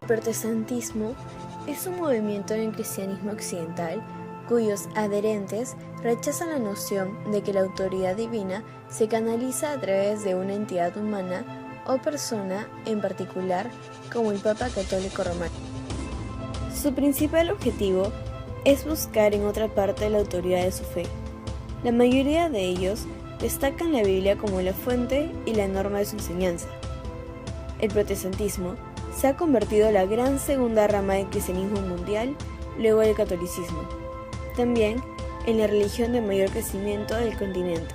Protestantismo es un movimiento en el cristianismo occidental cuyos adherentes rechazan la noción de que la autoridad divina se canaliza a través de una entidad humana o persona en particular, como el Papa Católico Romano. Su principal objetivo es buscar en otra parte la autoridad de su fe. La mayoría de ellos destacan la Biblia como la fuente y la norma de su enseñanza. El protestantismo se ha convertido en la gran segunda rama del cristianismo mundial luego del catolicismo, también en la religión de mayor crecimiento del continente.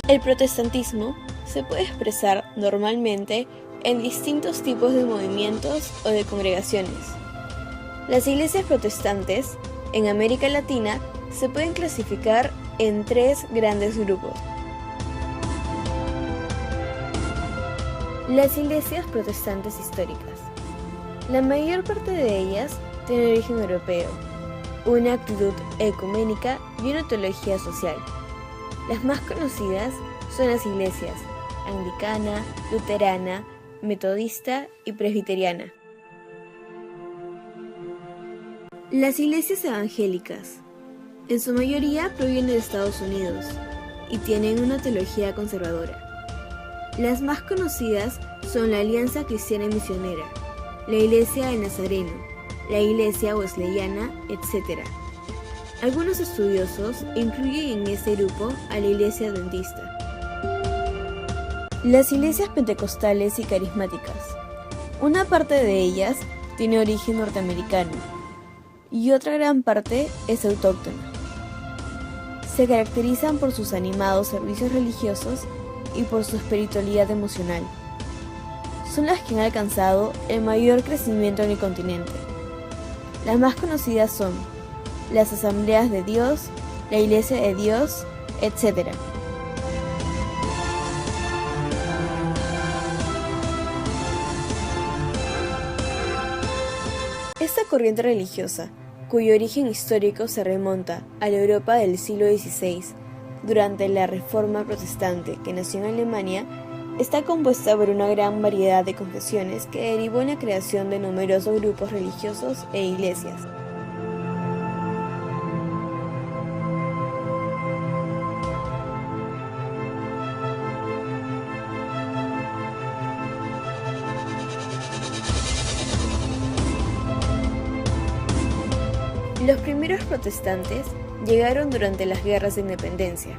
El protestantismo se puede expresar normalmente en distintos tipos de movimientos o de congregaciones. Las iglesias protestantes en América Latina se pueden clasificar en tres grandes grupos. Las iglesias protestantes históricas. La mayor parte de ellas tiene origen europeo, una actitud ecuménica y una teología social. Las más conocidas son las iglesias anglicana, luterana, metodista y presbiteriana. Las iglesias evangélicas, en su mayoría provienen de Estados Unidos y tienen una teología conservadora. Las más conocidas son la Alianza Cristiana y Misionera, la Iglesia del Nazareno, la Iglesia Wesleyana, etc. Algunos estudiosos incluyen en este grupo a la Iglesia Adventista. Las iglesias pentecostales y carismáticas. Una parte de ellas tiene origen norteamericano y otra gran parte es autóctona. Se caracterizan por sus animados servicios religiosos y por su espiritualidad emocional. Son las que han alcanzado el mayor crecimiento en el continente. Las más conocidas son las Asambleas de Dios, la Iglesia de Dios, etc. Esta corriente religiosa, cuyo origen histórico se remonta a la Europa del siglo XVI, durante la Reforma Protestante que nació en Alemania, está compuesta por una gran variedad de confesiones que derivó en la creación de numerosos grupos religiosos e iglesias. Los primeros protestantes llegaron durante las guerras de independencia,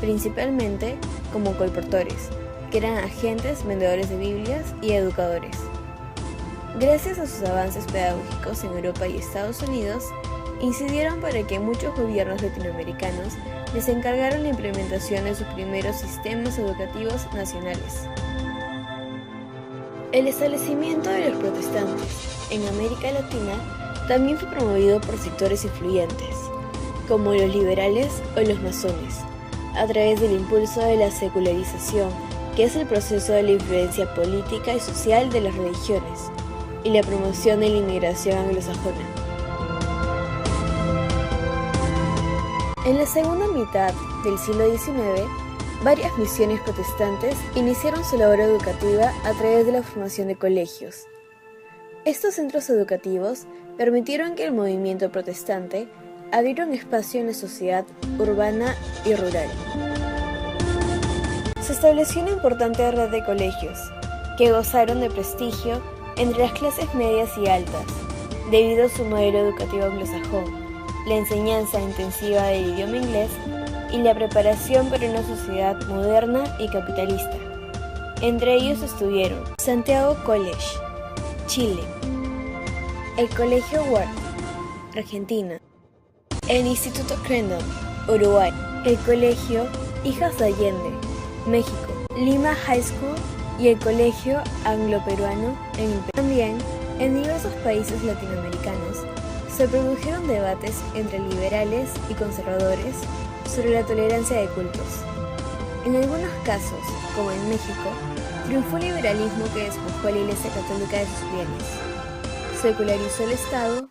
principalmente como colportores, que eran agentes vendedores de Biblias y educadores. Gracias a sus avances pedagógicos en Europa y Estados Unidos, incidieron para que muchos gobiernos latinoamericanos les encargaran la implementación de sus primeros sistemas educativos nacionales. El establecimiento de los protestantes en América Latina también fue promovido por sectores influyentes, como los liberales o los masones, a través del impulso de la secularización, que es el proceso de la influencia política y social de las religiones, y la promoción de la inmigración anglosajona. En la segunda mitad del siglo XIX, varias misiones protestantes iniciaron su labor educativa a través de la formación de colegios. Estos centros educativos permitieron que el movimiento protestante abriera un espacio en la sociedad urbana y rural. Se estableció una importante red de colegios, que gozaron de prestigio entre las clases medias y altas, debido a su modelo educativo anglosajón, la enseñanza intensiva del idioma inglés y la preparación para una sociedad moderna y capitalista. Entre ellos estuvieron Santiago College, Chile; el Colegio Ward, Argentina; el Instituto Crandall, Uruguay; el Colegio Hijas de Allende, México; Lima High School y el Colegio Anglo-Peruano en el Perú. También, en diversos países latinoamericanos, se produjeron debates entre liberales y conservadores sobre la tolerancia de cultos. En algunos casos, como en México, triunfó el liberalismo que despojó a la Iglesia Católica de sus bienes, secularizó el Estado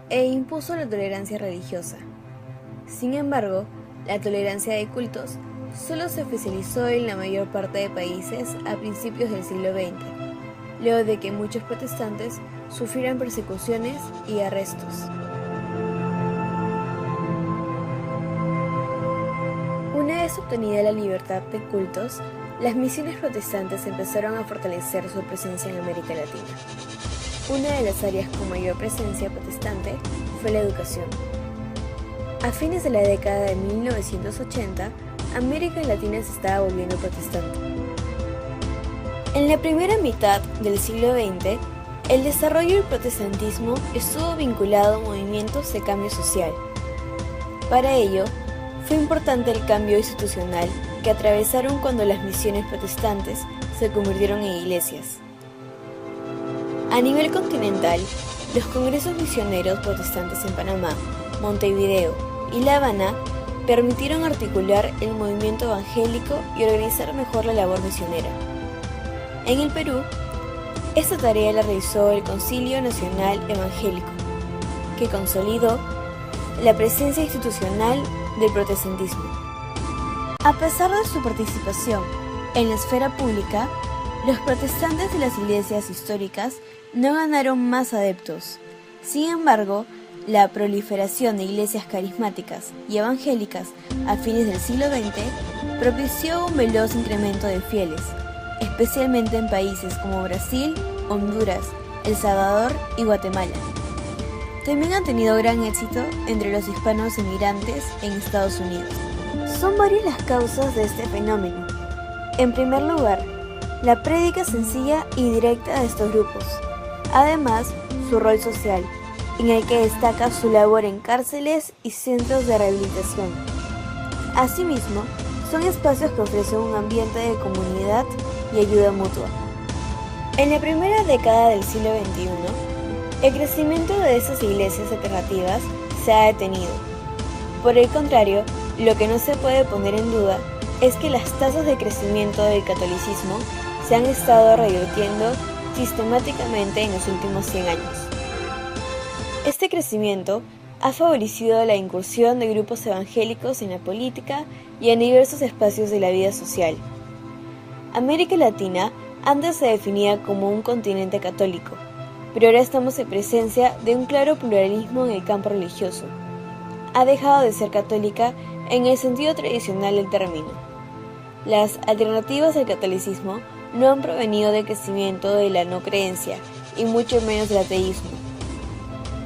e impuso la tolerancia religiosa. Sin embargo, la tolerancia de cultos solo se oficializó en la mayor parte de países a principios del siglo XX. luego de que muchos protestantes sufrieran persecuciones y arrestos. Una vez obtenida la libertad de cultos, las misiones protestantes empezaron a fortalecer su presencia en América Latina. Una de las áreas con mayor presencia protestante fue la educación. A fines de la década de 1980, América Latina se estaba volviendo protestante. En la primera mitad del siglo XX, el desarrollo del protestantismo estuvo vinculado a movimientos de cambio social. Para ello, fue importante el cambio institucional que atravesaron cuando las misiones protestantes se convirtieron en iglesias. A nivel continental, los congresos misioneros protestantes en Panamá, Montevideo y La Habana permitieron articular el movimiento evangélico y organizar mejor la labor misionera. En el Perú, esta tarea la realizó el Concilio Nacional Evangélico, que consolidó la presencia institucional del protestantismo. A pesar de su participación en la esfera pública, los protestantes de las iglesias históricas no ganaron más adeptos. Sin embargo, la proliferación de iglesias carismáticas y evangélicas a fines del siglo XX propició un veloz incremento de fieles, especialmente en países como Brasil, Honduras, El Salvador y Guatemala. También han tenido gran éxito entre los hispanos emigrantes en Estados Unidos. Son varias las causas de este fenómeno. En primer lugar, la prédica sencilla y directa de estos grupos. Además, su rol social, en el que destaca su labor en cárceles y centros de rehabilitación. Asimismo, son espacios que ofrecen un ambiente de comunidad y ayuda mutua. En la primera década del siglo XXI, el crecimiento de estas iglesias alternativas se ha detenido. Por el contrario, lo que no se puede poner en duda es que las tasas de crecimiento del catolicismo se han estado revirtiendo sistemáticamente en los últimos 100 años. Este crecimiento ha favorecido la incursión de grupos evangélicos en la política y en diversos espacios de la vida social. América Latina antes se definía como un continente católico, pero ahora estamos en presencia de un claro pluralismo en el campo religioso. Ha dejado de ser católica en el sentido tradicional del término. Las alternativas al catolicismo no han provenido del crecimiento de la no creencia, y mucho menos del ateísmo.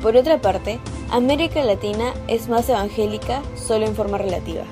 Por otra parte, América Latina es más evangélica solo en forma relativa.